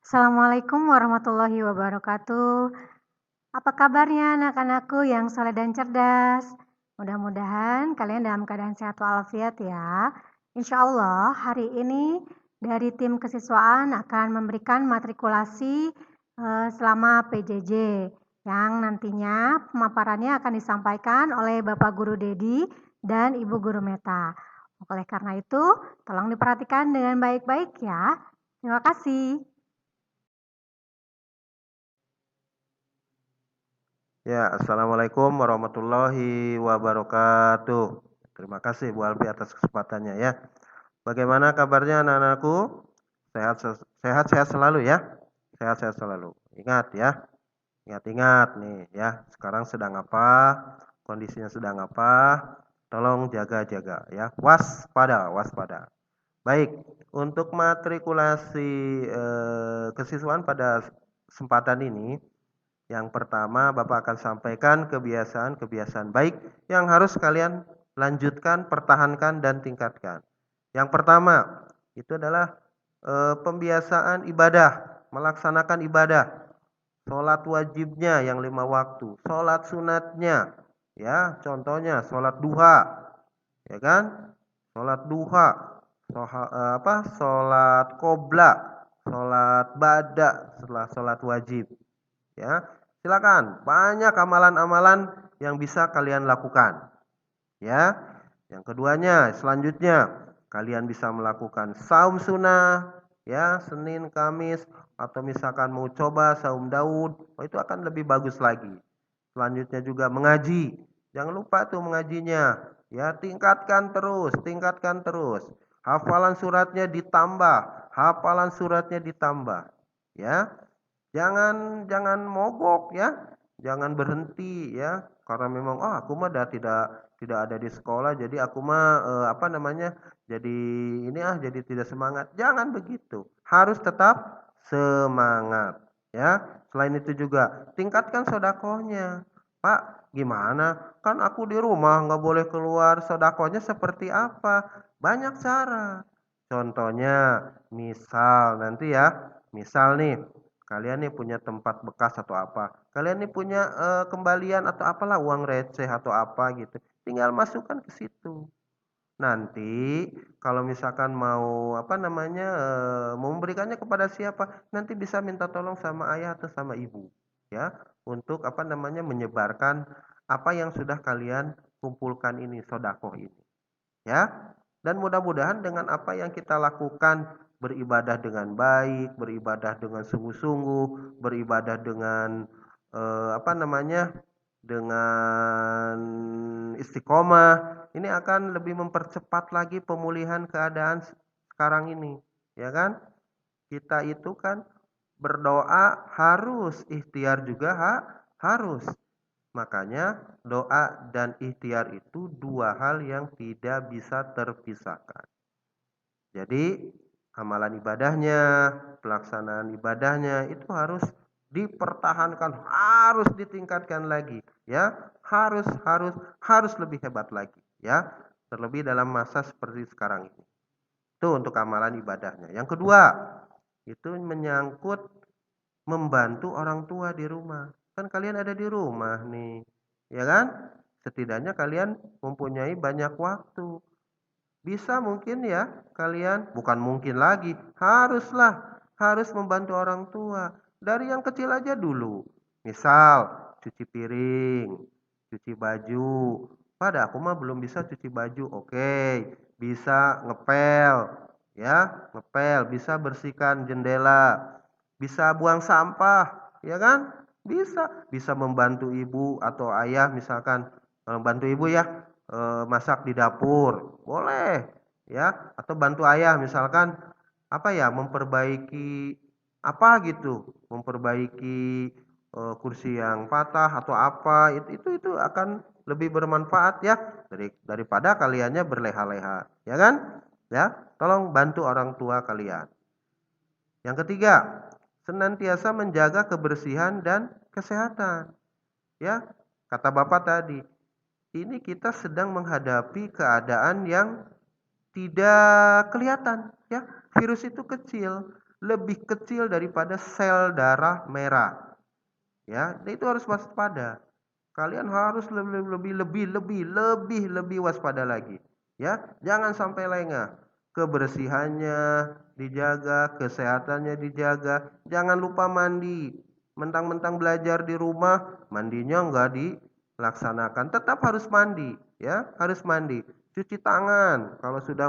Assalamualaikum warahmatullahi wabarakatuh. Apa kabarnya anak-anakku yang soleh dan cerdas? Mudah-mudahan kalian dalam keadaan sehat walafiat ya. Insya Allah hari ini dari tim kesiswaan akan memberikan matrikulasi selama PJJ yang nantinya pemaparannya akan disampaikan oleh Bapak Guru Dedi dan Ibu Guru Meta. Oleh karena itu, tolong diperhatikan dengan baik-baik ya. Terima kasih. Ya, Assalamualaikum warahmatullahi wabarakatuh. Terima kasih Bu Alfi atas kesempatannya ya. Bagaimana kabarnya anak-anakku? Sehat-sehat selalu ya. Sehat-sehat selalu. Ingat ya. Ingat-ingat nih ya. Sekarang sedang apa? Kondisinya sedang apa? Tolong jaga-jaga ya. Waspada, waspada. Baik, untuk matrikulasi kesiswaan pada kesempatan ini, yang pertama, Bapak akan sampaikan kebiasaan-kebiasaan baik yang harus kalian lanjutkan, pertahankan, dan tingkatkan. Yang pertama, itu adalah pembiasaan ibadah, melaksanakan ibadah. Sholat wajibnya yang 5 waktu, sholat sunatnya, ya, contohnya sholat duha, ya kan? Sholat duha, sholat qobla, sholat bada setelah sholat wajib. Ya, silakan. Banyak amalan-amalan yang bisa kalian lakukan. Ya. Yang keduanya, selanjutnya kalian bisa melakukan saum sunnah, ya, Senin, Kamis, atau misalkan mau coba saum Daud, itu akan lebih bagus lagi. Selanjutnya juga mengaji. Jangan lupa tuh mengajinya. Ya, tingkatkan terus, tingkatkan terus. Hafalan suratnya ditambah, hafalan suratnya ditambah. Ya, jangan jangan mogok ya, jangan berhenti ya, karena memang aku mah dah tidak ada di sekolah jadi aku mah jadi jadi tidak semangat. Jangan begitu. Harus tetap semangat ya. Selain itu juga tingkatkan sedekahnya. Pak, gimana? Kan aku di rumah nggak boleh keluar. Sedekahnya seperti apa? Banyak cara. Contohnya, misal nanti ya, misal nih kalian nih punya tempat bekas atau apa, kalian nih punya kembalian atau apalah uang receh atau apa gitu, tinggal masukkan ke situ. Nanti kalau misalkan mau mau memberikannya kepada siapa, nanti bisa minta tolong sama ayah atau sama ibu, ya, untuk menyebarkan apa yang sudah kalian kumpulkan ini, sodakoh ini, ya. Dan mudah-mudahan dengan apa yang kita lakukan, beribadah dengan baik, beribadah dengan sungguh-sungguh, beribadah dengan eh, apa namanya dengan istiqomah, ini akan lebih mempercepat lagi pemulihan keadaan sekarang ini, ya kan? Kita itu kan berdoa harus, ikhtiar juga harus. Makanya doa dan ikhtiar itu dua hal yang tidak bisa terpisahkan. Jadi amalan ibadahnya, pelaksanaan ibadahnya itu harus dipertahankan, harus ditingkatkan lagi, ya. Harus lebih hebat lagi, ya. Terlebih dalam masa seperti sekarang ini. Itu untuk amalan ibadahnya. Yang kedua, itu menyangkut membantu orang tua di rumah. Kan kalian ada di rumah nih, ya kan? Setidaknya kalian mempunyai banyak waktu. Bisa mungkin ya kalian, bukan mungkin lagi, harus membantu orang tua. Dari yang kecil aja dulu. Misal, cuci piring, cuci baju. Pada aku mah belum bisa cuci baju. Oke, bisa ngepel, ya, ngepel, bisa bersihkan jendela, bisa buang sampah, ya kan? Bisa membantu ibu atau ayah misalkan, bantu ibu ya, masak di dapur, boleh ya, atau bantu ayah misalkan memperbaiki apa gitu, memperbaiki kursi yang patah atau apa, itu akan lebih bermanfaat ya daripada kaliannya berleha-leha, ya kan? Ya, tolong bantu orang tua kalian. Yang ketiga, senantiasa menjaga kebersihan dan kesehatan. Ya, kata Bapak tadi, ini kita sedang menghadapi keadaan yang tidak kelihatan, ya. Virus itu kecil, lebih kecil daripada sel darah merah. Ya, itu harus waspada. Kalian harus lebih waspada lagi. Ya, jangan sampai lengah. Kebersihannya dijaga, kesehatannya dijaga. Jangan lupa mandi. Mentang-mentang belajar di rumah, mandinya enggak dilaksanakan. Tetap harus mandi, ya, harus mandi. Cuci tangan kalau sudah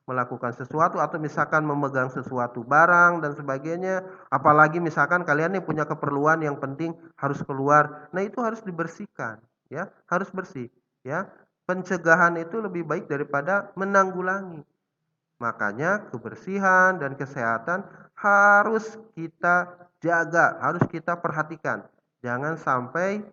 melakukan sesuatu atau misalkan memegang sesuatu barang dan sebagainya, apalagi misalkan kalian nih punya keperluan yang penting harus keluar. Nah, itu harus dibersihkan, ya, harus bersih, ya. Pencegahan itu lebih baik daripada menanggulangi. Makanya kebersihan dan kesehatan harus kita jaga, harus kita perhatikan. Jangan sampai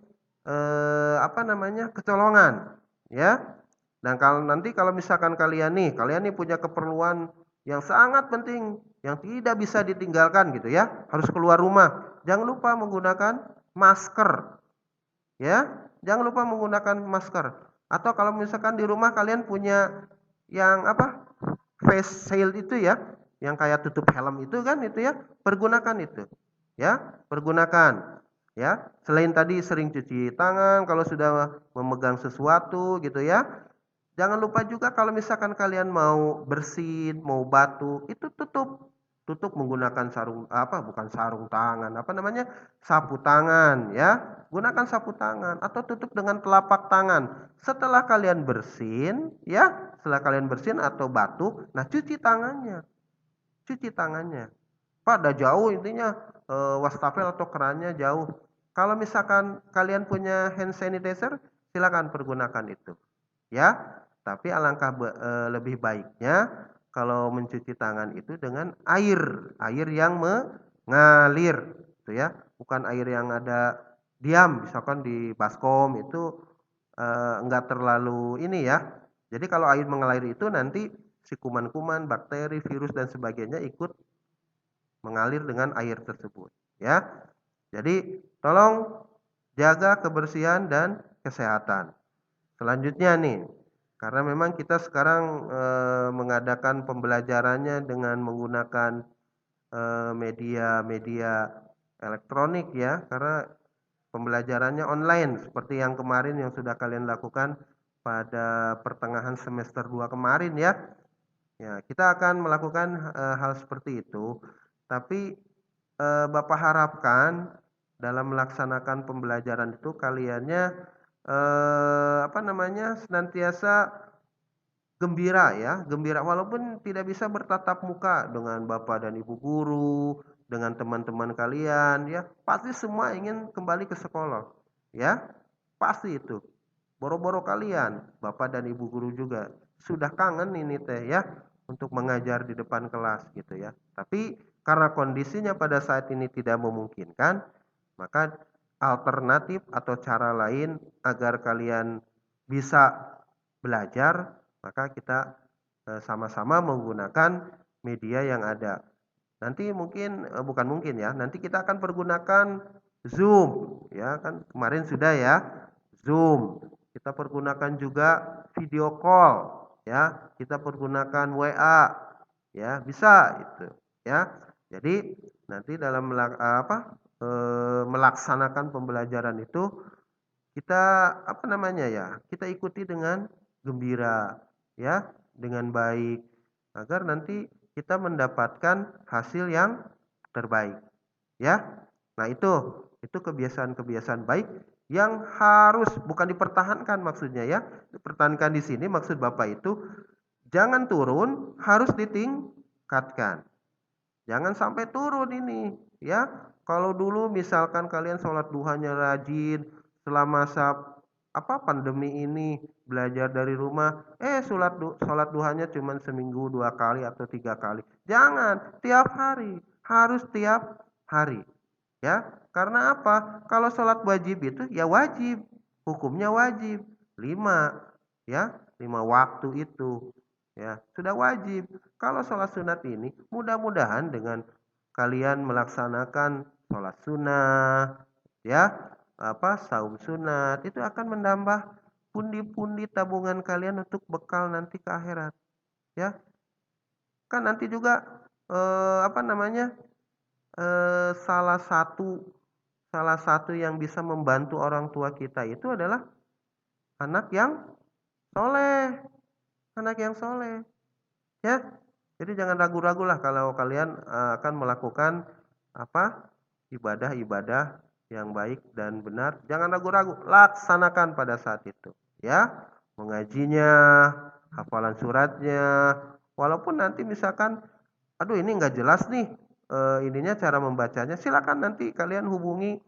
kecolongan, ya. Dan kalau misalkan kalian nih punya keperluan yang sangat penting, yang tidak bisa ditinggalkan gitu ya, harus keluar rumah. Jangan lupa menggunakan masker, ya. Jangan lupa menggunakan masker. Atau kalau misalkan di rumah kalian punya yang face shield itu ya, yang kayak tutup helm itu kan itu ya, pergunakan itu. Ya, pergunakan. Ya, selain tadi sering cuci tangan kalau sudah memegang sesuatu gitu ya. Jangan lupa juga kalau misalkan kalian mau bersin, mau batuk, itu tutup. Tutup menggunakan bukan sarung tangan, sapu tangan ya. Gunakan sapu tangan atau tutup dengan telapak tangan. Setelah kalian bersin, ya, setelah kalian bersin atau batuk, nah cuci tangannya. Cuci tangannya. Pak, udah jauh intinya wastafel atau kerannya jauh. Kalau misalkan kalian punya hand sanitizer, silakan pergunakan itu. Ya, tapi alangkah lebih baiknya kalau mencuci tangan itu dengan air yang mengalir, gitu ya, bukan air yang ada diam, misalkan di baskom itu enggak terlalu ini ya. Jadi kalau air mengalir itu nanti si kuman-kuman, bakteri, virus dan sebagainya ikut mengalir dengan air tersebut, ya. Jadi tolong jaga kebersihan dan kesehatan. Selanjutnya nih, karena memang kita sekarang mengadakan pembelajarannya dengan menggunakan media-media elektronik ya, karena pembelajarannya online seperti yang kemarin yang sudah kalian lakukan pada pertengahan semester 2 kemarin ya. Ya, kita akan melakukan hal seperti itu. Tapi Bapak harapkan dalam melaksanakan pembelajaran itu kaliannya senantiasa gembira ya, gembira walaupun tidak bisa bertatap muka dengan Bapak dan Ibu guru, dengan teman-teman kalian ya. Pasti semua ingin kembali ke sekolah. Ya, pasti itu. Boro-boro kalian, Bapak dan Ibu guru juga sudah kangen ini teh ya untuk mengajar di depan kelas gitu ya. Tapi karena kondisinya pada saat ini tidak memungkinkan, maka alternatif atau cara lain agar kalian bisa belajar, maka kita sama-sama menggunakan media yang ada. Nanti mungkin bukan mungkin ya, nanti kita akan pergunakan Zoom ya kan kemarin sudah ya, Zoom. Kita pergunakan juga video call ya, kita pergunakan WA ya, bisa itu ya. Jadi nanti dalam melaksanakan pembelajaran itu kita kita ikuti dengan gembira ya, dengan baik agar nanti kita mendapatkan hasil yang terbaik ya. Nah, itu kebiasaan-kebiasaan baik yang harus bukan dipertahankan maksudnya ya. Dipertahankan di sini maksud Bapak itu jangan turun, harus ditingkatkan. Jangan sampai turun ini ya. Kalau dulu misalkan kalian sholat duhanya rajin selama masa pandemi ini belajar dari rumah, sholat duhanya cuma seminggu 2 kali atau 3 kali. Jangan tiap hari, harus tiap hari. Ya, karena apa? Kalau sholat wajib itu ya wajib, hukumnya wajib. 5 ya, 5 waktu itu. Ya, sudah wajib. Kalau sholat sunat ini mudah-mudahan dengan kalian melaksanakan sholat sunnah ya, saum sunat itu akan menambah pundi-pundi tabungan kalian untuk bekal nanti ke akhirat. Ya. Kan nanti juga apa namanya, salah satu yang bisa membantu orang tua kita itu adalah anak yang soleh, anak yang soleh, ya. Jadi jangan ragu-ragu lah kalau kalian akan melakukan apa, ibadah-ibadah yang baik dan benar. Jangan ragu-ragu, laksanakan pada saat itu, ya. Mengajinya, hafalan suratnya, walaupun nanti misalkan, aduh ini nggak jelas nih, ininya cara membacanya, silakan nanti kalian hubungi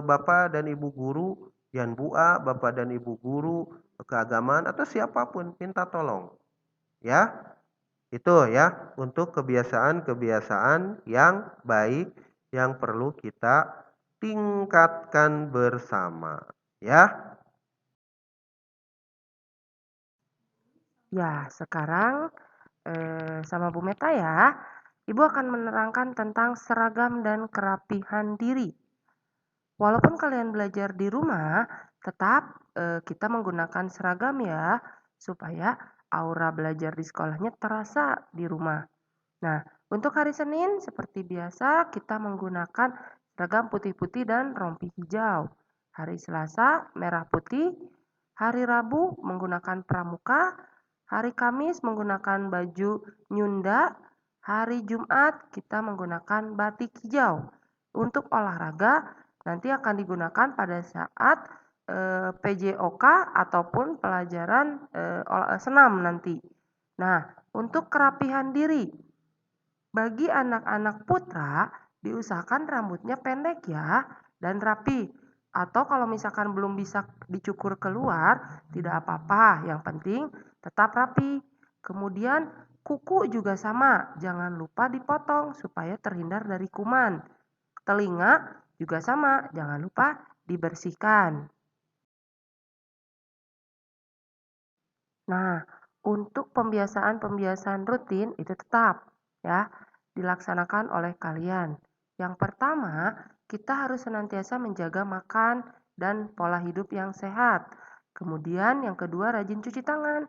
bapak dan ibu guru, Yan Bua, bapak dan ibu guru keagamaan atau siapapun, minta tolong, ya. Itu ya untuk kebiasaan-kebiasaan yang baik yang perlu kita tingkatkan bersama, ya. Ya, sekarang sama Bu Meta ya. Ibu akan menerangkan tentang seragam dan kerapihan diri. Walaupun kalian belajar di rumah, tetap kita menggunakan seragam ya, supaya aura belajar di sekolahnya terasa di rumah. Nah, untuk hari Senin seperti biasa kita menggunakan seragam putih-putih dan rompi hijau. Hari Selasa merah putih, hari Rabu menggunakan pramuka, hari Kamis menggunakan baju nyunda, hari Jumat kita menggunakan batik hijau. Untuk olahraga nanti akan digunakan pada saat PJOK ataupun pelajaran senam nanti. Nah, untuk kerapihan diri, bagi anak-anak putra diusahakan rambutnya pendek ya dan rapi. Atau kalau misalkan belum bisa dicukur keluar, tidak apa-apa, yang penting tetap rapi. Kemudian kuku juga sama, jangan lupa dipotong supaya terhindar dari kuman. Telinga juga sama, jangan lupa dibersihkan. Nah, untuk pembiasaan-pembiasaan rutin itu tetap ya dilaksanakan oleh kalian. Yang pertama, kita harus senantiasa menjaga makan dan pola hidup yang sehat. Kemudian yang kedua, rajin cuci tangan.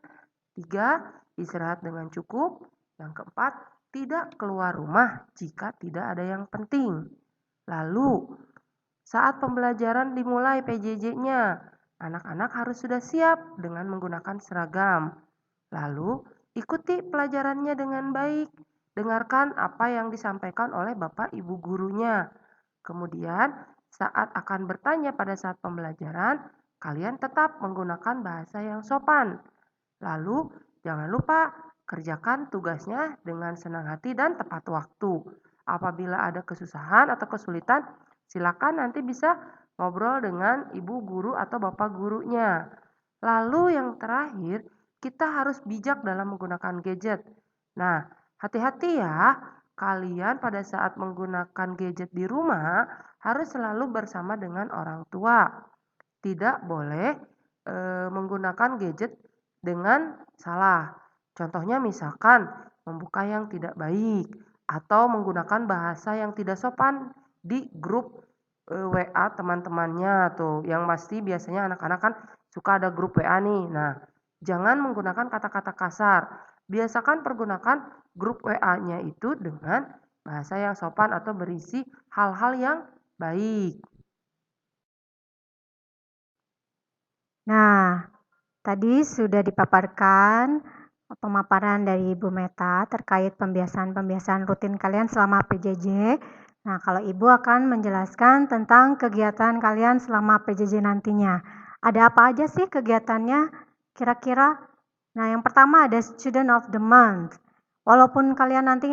Tiga, istirahat dengan cukup. Yang keempat, tidak keluar rumah jika tidak ada yang penting. Lalu, saat pembelajaran dimulai PJJ-nya, anak-anak harus sudah siap dengan menggunakan seragam. Lalu, ikuti pelajarannya dengan baik. Dengarkan apa yang disampaikan oleh Bapak Ibu gurunya. Kemudian, saat akan bertanya pada saat pembelajaran, kalian tetap menggunakan bahasa yang sopan. Lalu, jangan lupa kerjakan tugasnya dengan senang hati dan tepat waktu. Apabila ada kesusahan atau kesulitan, silakan nanti bisa ngobrol dengan ibu guru atau bapak gurunya. Lalu yang terakhir, kita harus bijak dalam menggunakan gadget. Nah, hati-hati ya, kalian pada saat menggunakan gadget di rumah harus selalu bersama dengan orang tua. Tidak boleh menggunakan gadget dengan salah. Contohnya misalkan membuka yang tidak baik atau menggunakan bahasa yang tidak sopan di grup WA teman-temannya tuh, yang pasti biasanya anak-anak kan suka ada grup WA nih. Nah, jangan menggunakan kata-kata kasar. Biasakan pergunakan grup WA-nya itu dengan bahasa yang sopan atau berisi hal-hal yang baik. Nah, tadi sudah dipaparkan pemaparan dari Ibu Meta terkait pembiasaan-pembiasaan rutin kalian selama PJJ. Nah, kalau Ibu akan menjelaskan tentang kegiatan kalian selama PJJ nantinya. Ada apa aja sih kegiatannya kira-kira? Nah, yang pertama ada Student of the Month. Walaupun kalian nanti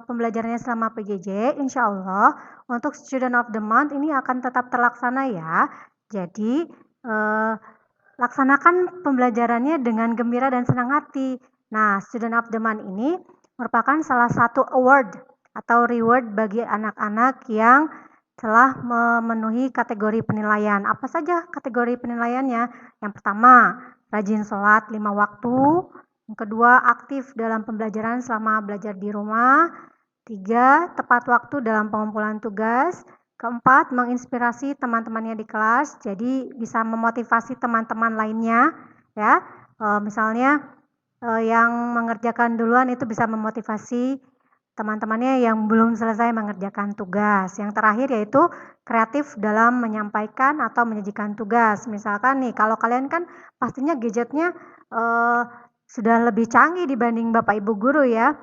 pembelajarannya selama PJJ, insya Allah untuk Student of the Month ini akan tetap terlaksana ya. Jadi, laksanakan pembelajarannya dengan gembira dan senang hati. Nah, Student of the Month ini merupakan salah satu award atau reward bagi anak-anak yang telah memenuhi kategori penilaian. Apa saja kategori penilaiannya? Yang pertama, rajin sholat 5 waktu. Yang kedua, aktif dalam pembelajaran selama belajar di rumah. 3, tepat waktu dalam pengumpulan tugas. Keempat, menginspirasi teman-temannya di kelas, jadi bisa memotivasi teman-teman lainnya, ya. Misalnya yang mengerjakan duluan itu bisa memotivasi teman-temannya yang belum selesai mengerjakan tugas. Yang terakhir yaitu kreatif dalam menyampaikan atau menyajikan tugas. Misalkan nih, kalau kalian kan pastinya gadgetnya sudah lebih canggih dibanding Bapak Ibu guru ya.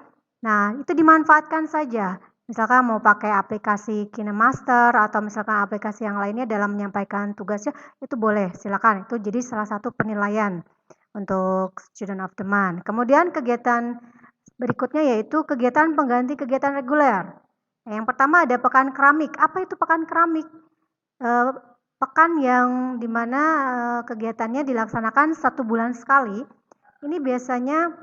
Nah, itu dimanfaatkan saja. Misalkan mau pakai aplikasi KineMaster atau misalkan aplikasi yang lainnya dalam menyampaikan tugasnya, itu boleh, silakan. Itu jadi salah satu penilaian untuk Student of the Month. Kemudian kegiatan berikutnya yaitu kegiatan pengganti kegiatan reguler. Nah, yang pertama ada pekan keramik. Apa itu pekan keramik? Pekan yang dimana kegiatannya dilaksanakan 1 bulan sekali. Ini biasanya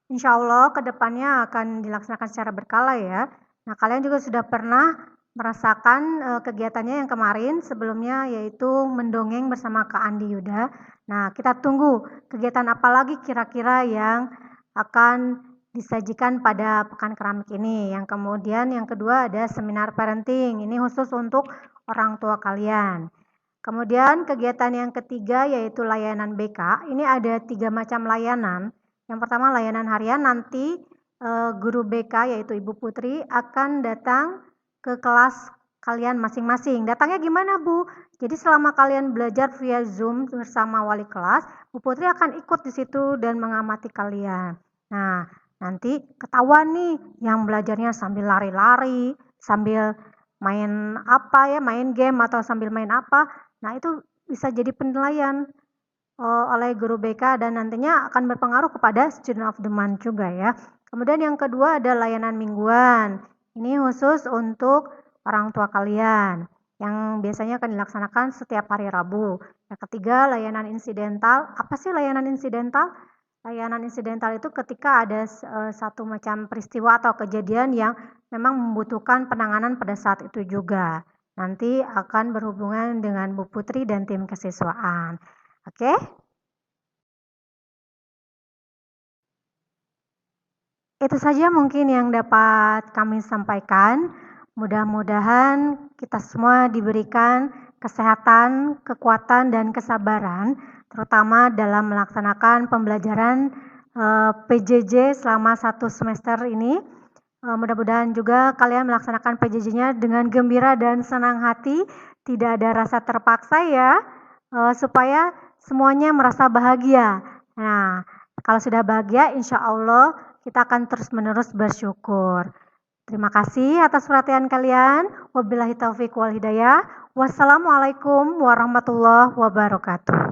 insya Allah kedepannya akan dilaksanakan secara berkala ya. Nah, kalian juga sudah pernah merasakan kegiatannya yang kemarin sebelumnya yaitu mendongeng bersama Kak Andi Yuda. Nah, kita tunggu kegiatan apa lagi kira-kira yang akan disajikan pada pekan keramik ini. Yang kemudian yang kedua ada seminar parenting. Ini khusus untuk orang tua kalian. Kemudian kegiatan yang ketiga yaitu layanan BK. Ini ada 3 macam layanan. Yang pertama layanan harian, nanti guru BK yaitu Ibu Putri akan datang ke kelas kalian masing-masing. Datangnya gimana Bu? Jadi selama kalian belajar via Zoom bersama wali kelas, Bu Putri akan ikut di situ dan mengamati kalian. Nah, nanti ketahuan nih yang belajarnya sambil lari-lari, sambil main apa ya, main game atau sambil main apa. Nah, itu bisa jadi penilaian oleh guru BK dan nantinya akan berpengaruh kepada Student of the Month juga ya. Kemudian yang kedua ada layanan mingguan. Ini khusus untuk orang tua kalian yang biasanya akan dilaksanakan setiap hari Rabu. Yang ketiga layanan insidental. Apa sih layanan insidental? Layanan insidental itu ketika ada satu macam peristiwa atau kejadian yang memang membutuhkan penanganan pada saat itu juga. Nanti akan berhubungan dengan Bu Putri dan tim kesiswaan. Oke? Itu saja mungkin yang dapat kami sampaikan. Mudah-mudahan kita semua diberikan kesehatan, kekuatan, dan kesabaran, terutama dalam melaksanakan pembelajaran PJJ selama 1 semester ini. Mudah-mudahan juga kalian melaksanakan PJJ-nya dengan gembira dan senang hati, tidak ada rasa terpaksa ya, supaya semuanya merasa bahagia. Nah, kalau sudah bahagia, insya Allah kita akan terus-menerus bersyukur. Terima kasih atas perhatian kalian. Wabillahi taufiq wal hidayah. Wassalamualaikum warahmatullahi wabarakatuh.